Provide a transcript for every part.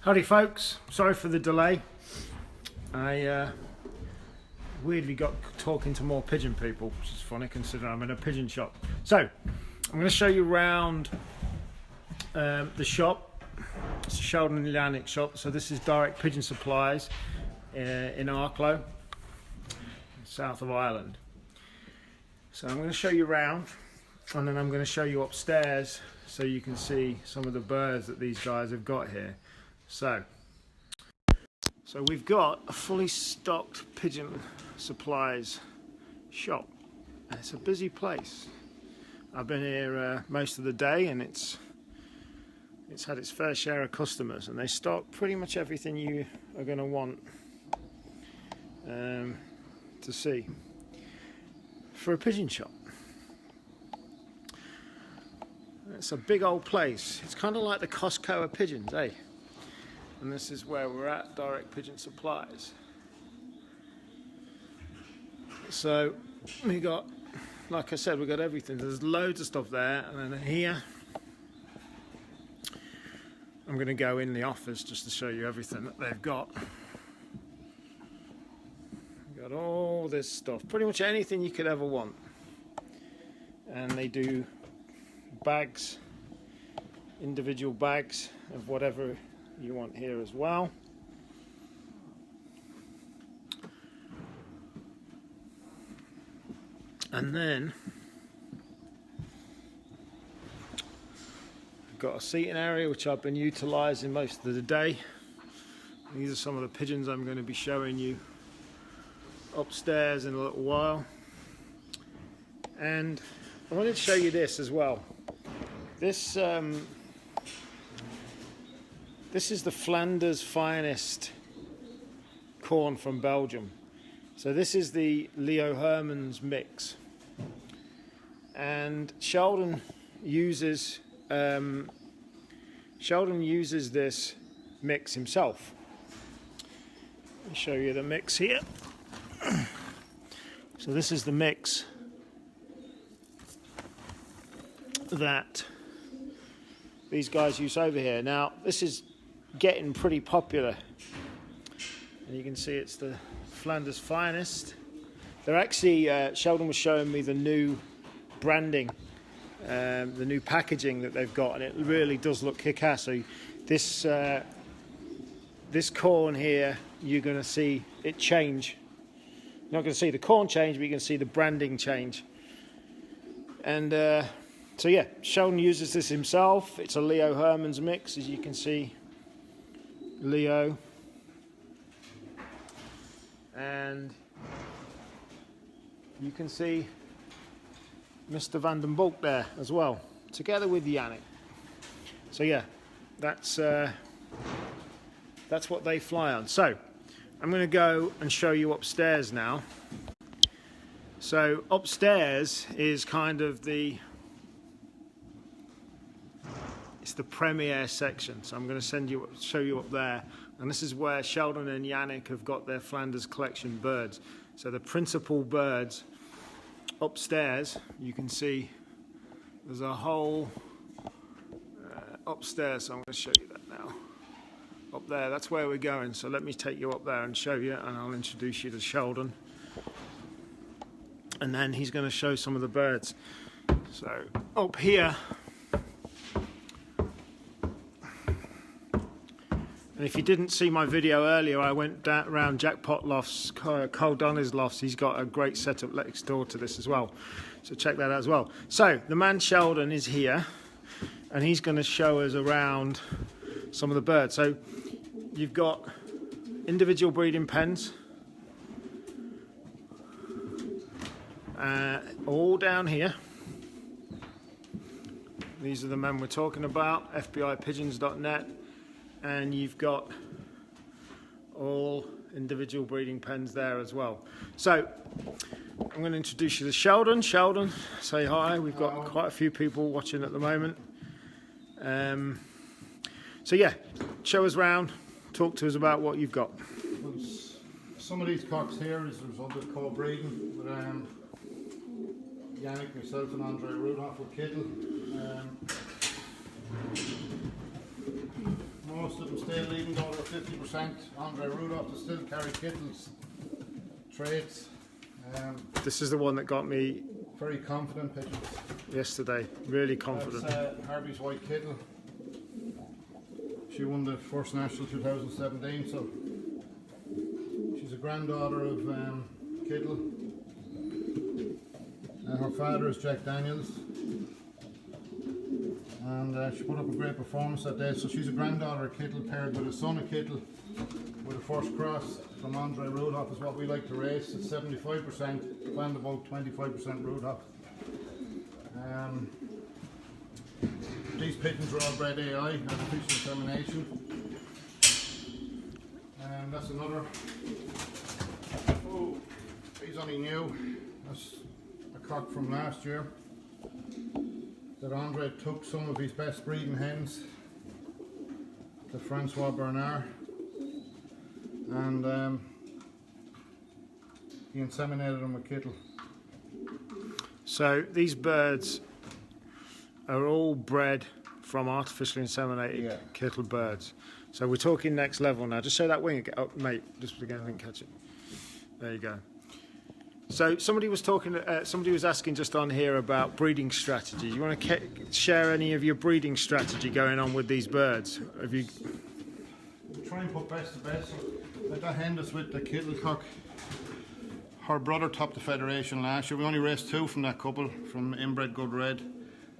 Howdy folks, sorry for the delay. I weirdly got talking to more pigeon people, which is funny considering I'm in a pigeon shop. So, I'm going to show you around the shop. It's a Sheldon Yannick shop, so this is direct pigeon supplies in Arklow, south of Ireland. So I'm going to show you around, and then I'm going to show you upstairs so you can see some of the birds that these guys have got here. So we've got a fully stocked pigeon supplies shop. It's a busy place. I've been here most of the day, and it's had its fair share of customers, and they stock pretty much everything you are going to want to see for a pigeon shop. It's a big old place. It's kind of like the Costco of pigeons, eh? And this is where we're at, Direct Pigeon Supplies. So we got, like I said, we got everything. There's loads of stuff there, and then here I'm going to go in the office just to show you everything that they've got. We've got all this stuff, pretty much anything you could ever want. And they do bags, individual bags of whatever you want here as well. And then I've got a seating area which I've been utilising most of the day. These are some of the pigeons I'm going to be showing you upstairs in a little while. And I wanted to show you this as well. This is the Flanders finest corn from Belgium. So this is the Leo Hermans mix, and Sheldon uses this mix himself. Let me show you the mix here. So this is the mix that these guys use over here. Now this is getting pretty popular, and you can see it's the Flanders finest. They're actually Sheldon was showing me the new branding, the new packaging that they've got, and it really does look kick-ass. So this corn here, you're going to see it change. You're not going to see the corn change, but you can see the branding change. And so yeah, Sheldon uses this himself. It's a Leo Hermans mix, as you can see. Leo, and you can see Mr. Van den Bulk there as well, together with Yannick. So yeah, that's what they fly on. So I'm going to go and show you upstairs now. So upstairs is kind of it's the premier section, so I'm going to show you up there, and this is where Sheldon and Yannick have got their Flanders collection birds. So the principal birds upstairs, you can see there's a whole upstairs, so I'm going to show you that now. Up there, that's where we're going, so let me take you up there and show you, and I'll introduce you to Sheldon, and then he's going to show some of the birds. So up here, and if you didn't see my video earlier, I went down around Jackpot Lofts, Cole Donner's lofts. He's got a great setup next door to this as well, so check that out as well. So the man Sheldon is here, and he's going to show us around some of the birds. So you've got individual breeding pens, all down here. These are the men we're talking about, FBIpigeons.net. And you've got all individual breeding pens there as well. So I'm going to introduce you to Sheldon. Sheldon, say hi. We've got quite a few people watching at the moment. So yeah, show us around, talk to us about what you've got. Some of these cocks here is the result of co-breeding with Yannick, myself and Andre Rudolph with Kitten. most of them still, even though they're 50%. Andre Rudolph, they still carry kittles, traits. This is the one that got me Very confident pigeons. yesterday, really confident. That's Harvey's white kittle. She won the first national 2017, so she's a granddaughter of Kittle, and her father is Jack Daniels, and she put up a great performance that day. So she's a granddaughter of Kittle paired with a son of Kittle, with a first cross from Andre Rudolph is what we like to race. It's 75% Vanderbilt, 25% Rudolph. These pigeons are all bred AI, artificial insemination. And that's another. Oh, he's only new. That's a cock from last year that Andre took some of his best breeding hens to Francois Bernard, and he inseminated them with Kittle. So these birds are all bred from artificially inseminated Kittle birds. So we're talking next level now. Just show that wing again. Oh, mate, just again, I didn't catch it. There you go. So somebody was talking. Somebody was asking just on here about breeding strategy. You want to share any of your breeding strategy going on with these birds? Have you? We try and put best to best. Like that hen that's with the Kittle cock. Her brother topped the federation last year. We only raced two from that couple, from Inbred Good Red.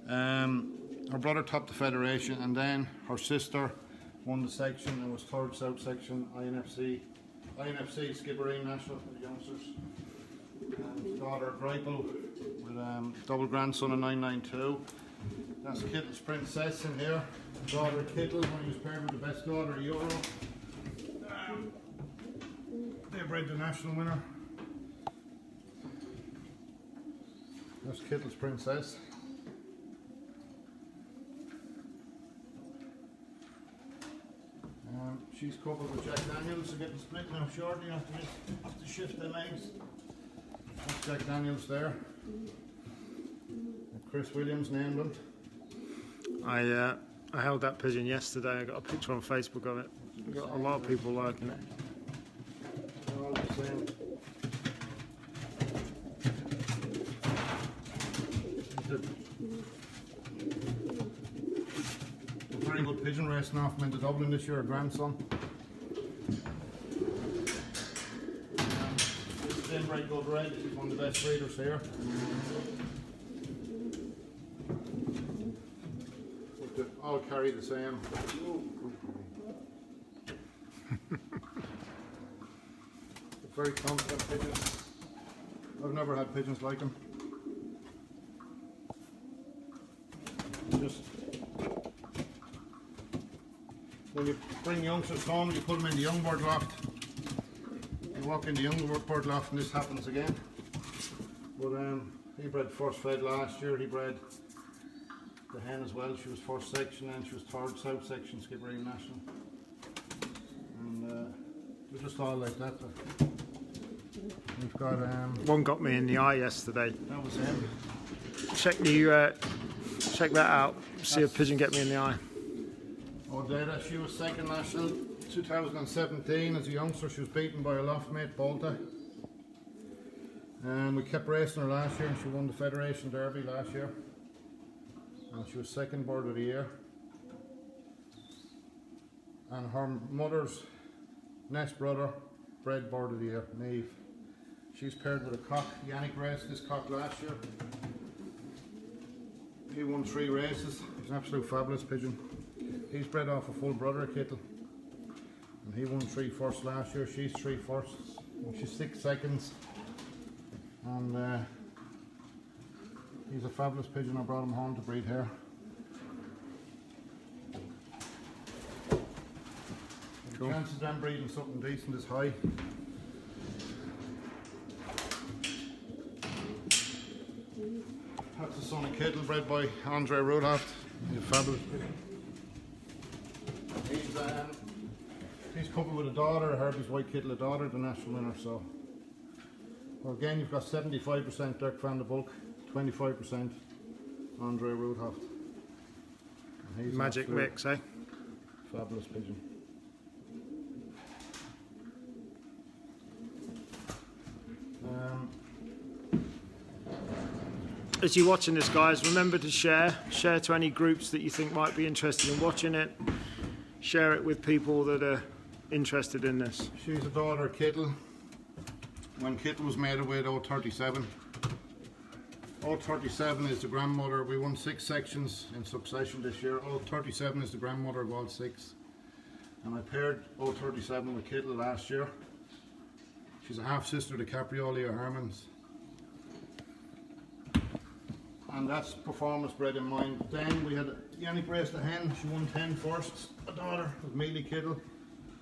Her brother topped the federation, and then her sister won the section and was third South section INFC Skibbereen National for the youngsters. And daughter Greipel with double grandson of 992. That's Kittle's princess in here. Daughter Kittle, when he was paired with the best daughter of Euro. They bred the national winner. That's Kittle's princess. She's coupled with Jack Daniels. They're getting split now shortly after to shift their legs. That's Jack Daniels there. And Chris Williams named him. I held that pigeon yesterday. I got a picture on Facebook of it. Got a lot of people liking it. They're all the same. Very good pigeon racing off him into Dublin this year, a grandson. Inbred Good Red, he's one of the best breeders here. But they all carry the same. Very confident pigeons. I've never had pigeons like them. Just when you bring youngsters home, you put them in the young bird loft. You walk in the young bird loft and this happens again. But he bred first fed last year. He bred the hen as well. She was first section and she was third South section Skibbereen National. And they're just all like that. We've got one got me in the eye yesterday. That was him. Check that out. See a pigeon get me in the eye. Odetta, she was second national 2017 as a youngster. She was beaten by a loft mate, Bolta. And we kept racing her last year and she won the Federation Derby last year. And she was second bird of the year. And her mother's next brother, bred bird of the year, Neve. She's paired with a cock. Yannick raced this cock last year. He won 3 races. He's an absolute fabulous pigeon. He's bred off a full brother of Kittle. And he won 3 firsts last year. She's 3 firsts. And she's 6 seconds. And he's a fabulous pigeon. I brought him home to breed here. Cool. The chances of them breeding something decent is high. That's the son of Kittle, bred by Andre Rudolph. He's a fabulous pigeon. He's coupled with a daughter, Herbie's white Kittle, a daughter, the national winner. So, well, again, you've got 75% Dirk van der Bulk, 25% Andre Rudolph. Magic mix, eh? Fabulous pigeon. As you're watching this, guys, remember to share to any groups that you think might be interested in watching it. Share it with people that are interested in this. She's a daughter of Kittle. When Kittle was mated with 037. 037 is the grandmother. We won 6 sections in succession this year. 037 is the grandmother of all 6. And I paired 037 with Kittle last year. She's a half sister to Caprioli or Herman's. And that's performance bred in mind. Then we had Yannick raced a hen. She won 10 firsts. A daughter of Mealy Kittle.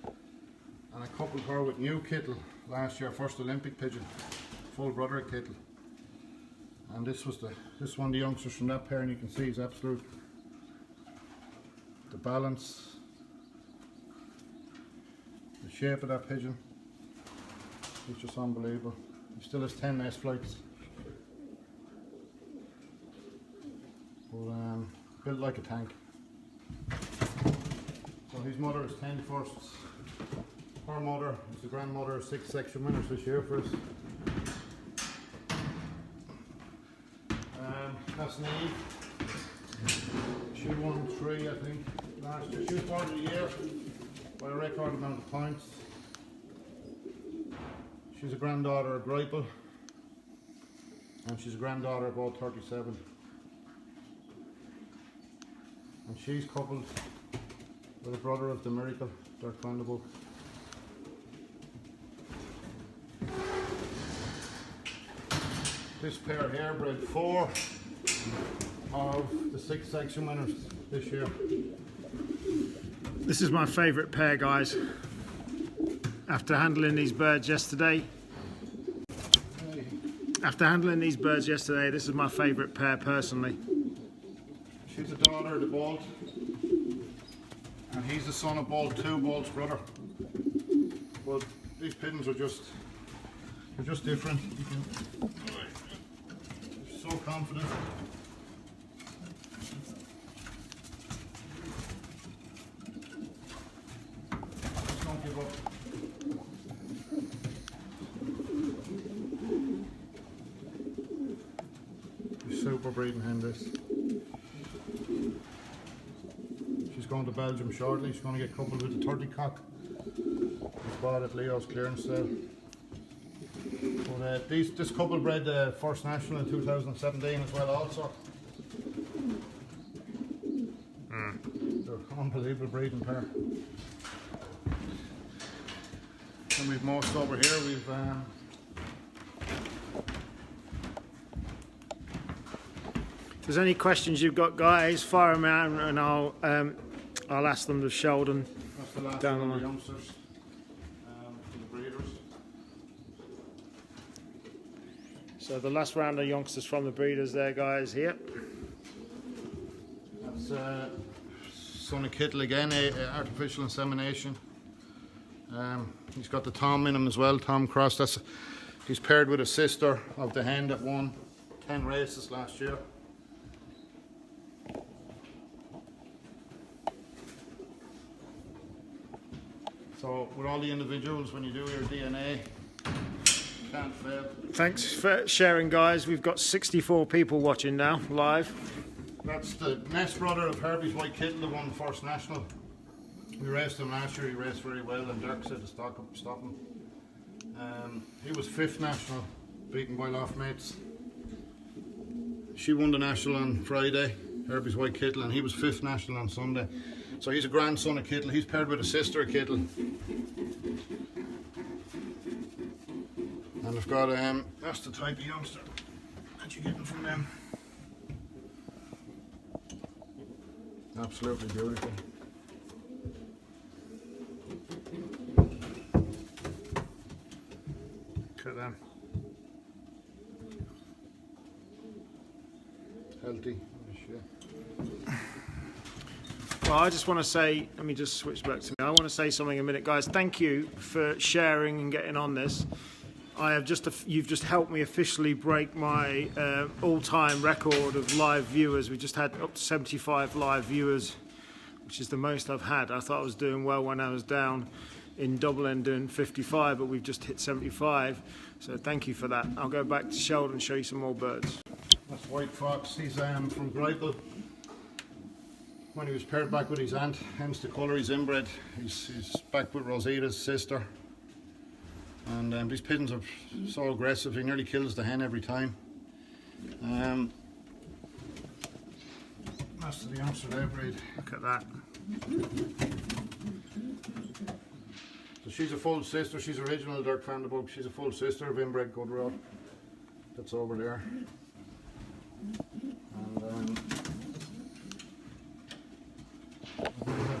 And I coupled her with New Kittle last year, first Olympic pigeon. Full brother of Kittle. And this was one of the youngsters from that pair, and you can see he's absolute. The balance, the shape of that pigeon, it's just unbelievable. He still has 10 nest flights. But, built like a tank. So his mother is 10 firsts. Her mother is the grandmother of 6 section winners this year for us. That's Neve. She won 3, I think, last year. She was part of the year by a record amount of points. She's a granddaughter of Greipel, and she's a granddaughter of 037. And she's coupled with a brother of the Miracle, Dirk van de Boek. This pair here bred 4 of the 6 section winners this year. This is my favourite pair, guys. After handling these birds yesterday, this is my favourite pair personally. She's a daughter of the Bolt, and he's the son of Bolt 2, Bolt's brother. But these pigeons are just different. You can, so confident. Just don't give up. Super breeding hen this. She's going to Belgium shortly. She's going to get coupled with the 30 cock. It's bought at Leo's clearance sale. But this couple bred first national in 2017 as well also. They're an unbelievable breeding pair. And we've most over here. We've if there's any questions you've got, guys, fire them out, and I'll ask them to Sheldon. that's the last down one the of the line. youngsters for the breeders. So the last round of youngsters from the breeders there, guys, here. That's son of Kittle again, artificial insemination. He's got the Tom in him as well, Tom Cross. He's paired with a sister of the hen that won 10 races last year. So with all the individuals, when you do your DNA, you can't fail. Thanks for sharing, guys. We've got 64 people watching now, live. That's the nest brother of Herbie's White Kittle, the won first national. We raced him last year, he raced very well, and Dirk said to stop him. He was 5th national, beaten by loft mates. She won the national on Friday, Herbie's White Kittle, and he was 5th national on Sunday. So he's a grandson of Kittle. He's paired with a sister of Kittle. And I've got, that's the type of youngster that you're getting from them. Absolutely beautiful. Look at them. Healthy. Well, I just want to say, let me just switch back to me. I want to say something a minute, guys. Thank you for sharing and getting on this. You've just helped me officially break my all-time record of live viewers. We just had up to 75 live viewers which is the most I've had. I thought I was doing well when I was down in Dublin doing 55, but we've just hit 75. So thank you for that. I'll go back to Sheldon and show you some more birds. That's White Fox. He's from Greipel. When he was paired back with his aunt, hence the colour. He's inbred. He's back with Rosita's sister. And these pigeons are so aggressive, he nearly kills the hen every time. That's the youngster there breed. Look at that. So she's a full sister. She's original Dirk van den Broek. She's a full sister of inbred good rod. That's over there. And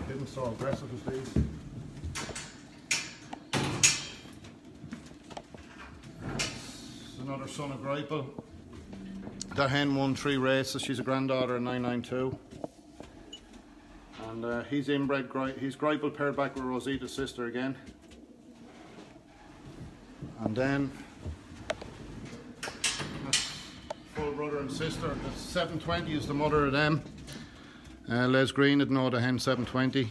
pigeons so aggressive as these. Another son of Greipel. That hen won 3 races. She's a granddaughter of 992. And he's inbred. He's Greipel paired back with Rosita's sister again. And then that's full brother and sister. That's 720 is the mother of them. Les Green had know the hen 720.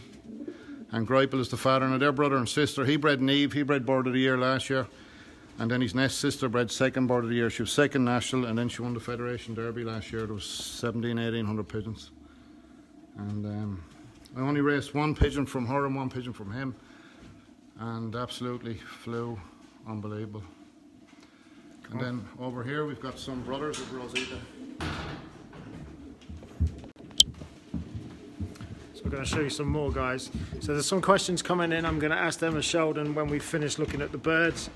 And Greipel is the father. Now they're brother and sister. He bred Neve. He bred Bird of the Year last year. And then his next sister bred second Bird of the Year. She was second national, and then she won the Federation Derby last year. There was 1800 pigeons. And I only raced 1 pigeon from her and 1 pigeon from him. And absolutely flew. Unbelievable. And then over here we've got some brothers of Rosita. So I'm going to show you some more, guys. So there's some questions coming in. I'm going to ask them as Sheldon when we finish looking at the birds.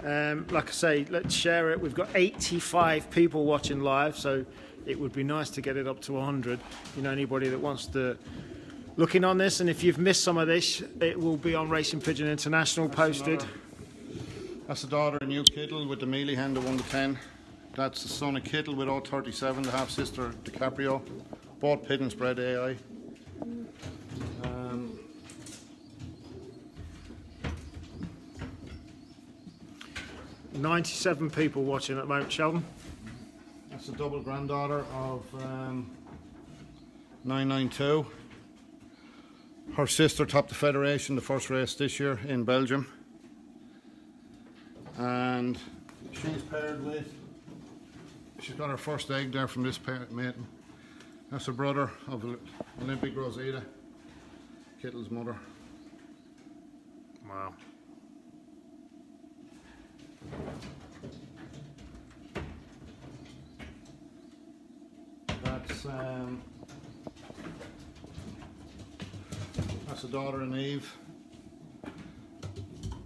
Like I say, let's share it. We've got 85 people watching live, so it would be nice to get it up to 100. You know, anybody that wants to look in on this, and if you've missed some of this, it will be on Racing Pigeon International posted. That's the daughter of New Kittle with the mealy hen that won the 10. That's the son of Kittle with O37, the half sister DiCaprio. Both pigeons bred AI. 97 people watching at the moment, Sheldon. That's the double granddaughter of 992. Her sister topped the Federation, the first race this year in Belgium. And she's paired with, she's got her first egg there from this mating. That's a brother of Olympic Rosita, Kittle's mother. Wow. That's a daughter of Eve,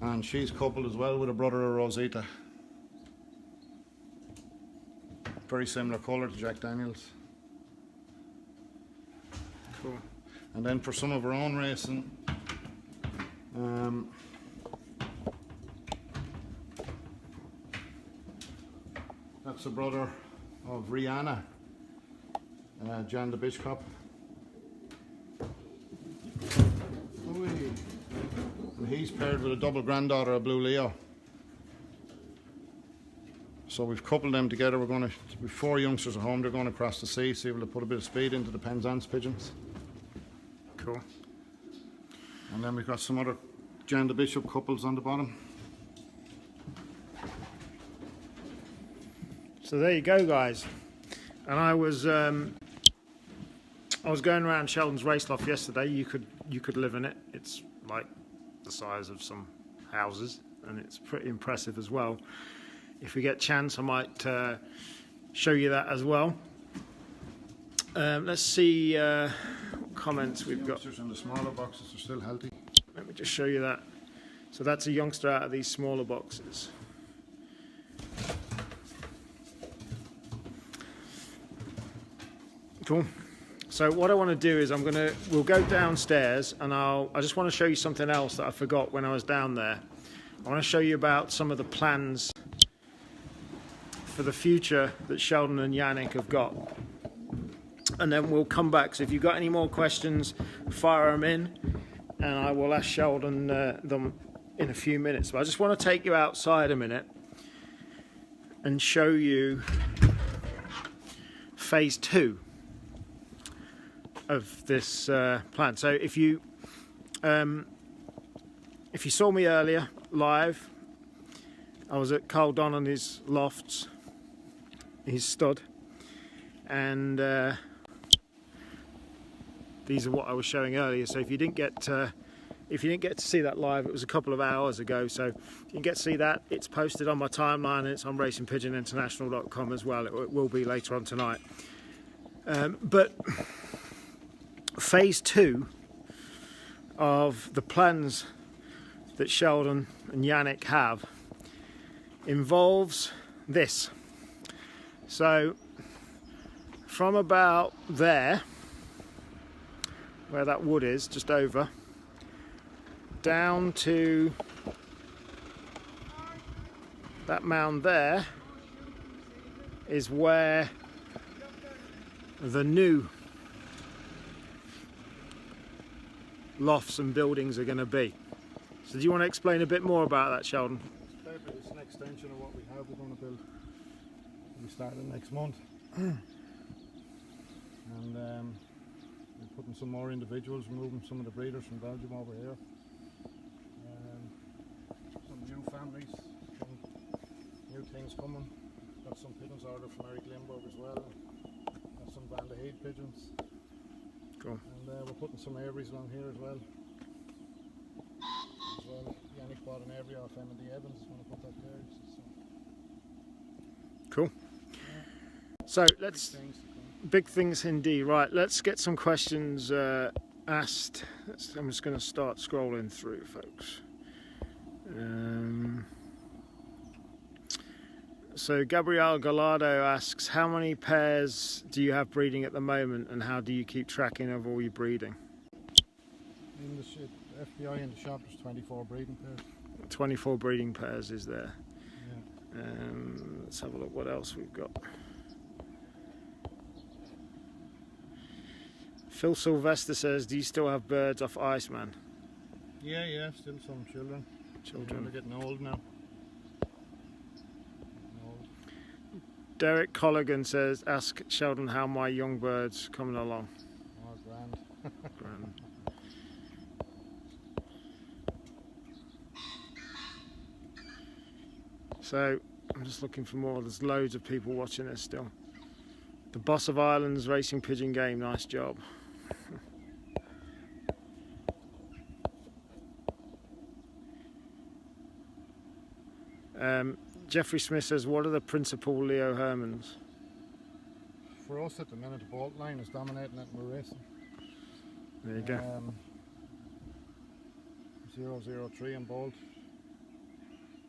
and she's coupled as well with a brother of Rosita. Very similar colour to Jack Daniels. Cool. And then for some of her own racing, that's a brother of Rihanna, Jan the Bishop. And he's paired with a double granddaughter of Blue Leo. So we've coupled them together. We're going to, with 4 youngsters at home, they're going across the sea, see if they'll put a bit of speed into the Penzance pigeons. Cool. And then we've got some other Jan the Bishop couples on the bottom. So there you go, guys. And I was going around Sheldon's race loft yesterday. You could live in it. It's like the size of some houses, and it's pretty impressive as well. If we get chance, I might show you that as well. Let's see what comments we've got. Youngsters in the smaller boxes are still healthy. Let me just show you that. So that's a youngster out of these smaller boxes. Cool. So what I want to do is we'll go downstairs, and I just want to show you something else that I forgot when I was down there. I want to show you about some of the plans for the future that Sheldon and Yannick have got. And then we'll come back. So if you've got any more questions, fire them in, and I will ask Sheldon them in a few minutes. But I just want to take you outside a minute and show you phase 2. of this plan. So if you saw me earlier live, I was at Carl Don on his lofts, his stud, and these are what I was showing earlier. So if you didn't get to see that live, it was a couple of hours ago. So you can get to see that. It's posted on my timeline and it's on racingpigeoninternational.com as well. It will be later on tonight. But phase 2 of the plans that Sheldon and Yannick have involves this. So from about there, where that wood is, just over, down to that mound there is where the new lofts and buildings are going to be. So do you want to explain a bit more about that, Sheldon? It's an extension of what we have. We're going to build. We start it next month, and we're putting some more individuals, moving some of the breeders from Belgium over here. Some new families, some new things coming. Got some pigeons ordered from Eric Limburg as well. Got some Van de Heed pigeons. Cool. And we're putting some Aviaries along here as well. Yannick bought an Aviary off Emily Evans. He's going to put that there. So. Cool. So let's big things indeed. Right, let's get some questions asked. I'm just going to start scrolling through, folks. So Gabriel Gallardo asks, how many pairs do you have breeding at the moment, and how do you keep tracking of all your breeding? In the FBI in the shop, there's 24 breeding pairs. 24 breeding pairs is there. Yeah. Let's have a look what else we've got. Phil Sylvester says, do you still have birds off Iceman? Yeah, still some children. They're getting old now. Derek Colligan says, ask Sheldon how my young birds coming along. Oh, grand. Grand. So I'm just looking for more. There's loads of people watching this still. The Boss of Ireland's racing pigeon game, nice job. Jeffrey Smith says, what are the principal Leo Hermans? For us at the minute, the bolt line is dominating it and we're racing. There you go. 003 and bolt.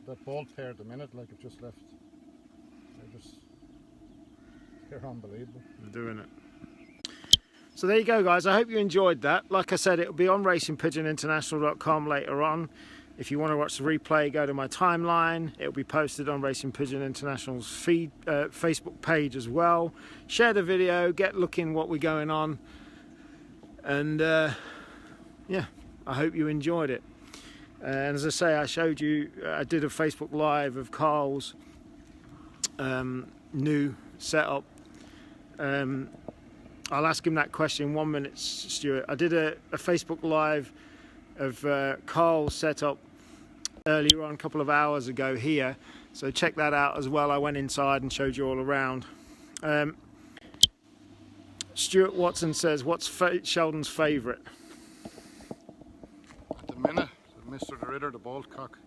That bolt pair at the minute, like it just left. They're unbelievable. They're doing it. So there you go, guys. I hope you enjoyed that. Like I said, it'll be on racingpigeoninternational.com later on. If you want to watch the replay, go to my timeline. It'll be posted on Racing Pigeon International's Facebook page as well. Share the video, get looking what we're going on. And yeah, I hope you enjoyed it. And as I say, I showed you, I did a Facebook Live of Carl's new setup. I'll ask him that question in 1 minute, Stuart. I did a Facebook Live of Carl's setup earlier on, a couple of hours ago here, so check that out as well. I went inside and showed you all around. Stuart Watson says, what's Sheldon's favourite? At the minute, Mr. Deridder, the bald cock.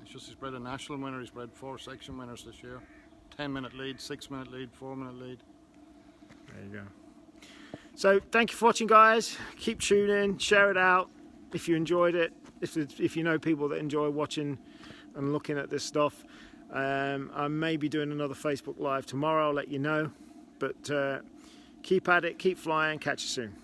It's just he's bred a national winner. He's bred 4 section winners this year. 10-minute lead, 6-minute lead, 4-minute lead. There you go. So thank you for watching, guys. Keep tuning, share it out if you enjoyed it. If you know people that enjoy watching and looking at this stuff. I may be doing another Facebook Live tomorrow. I'll let you know. But keep at it, keep flying. Catch you soon.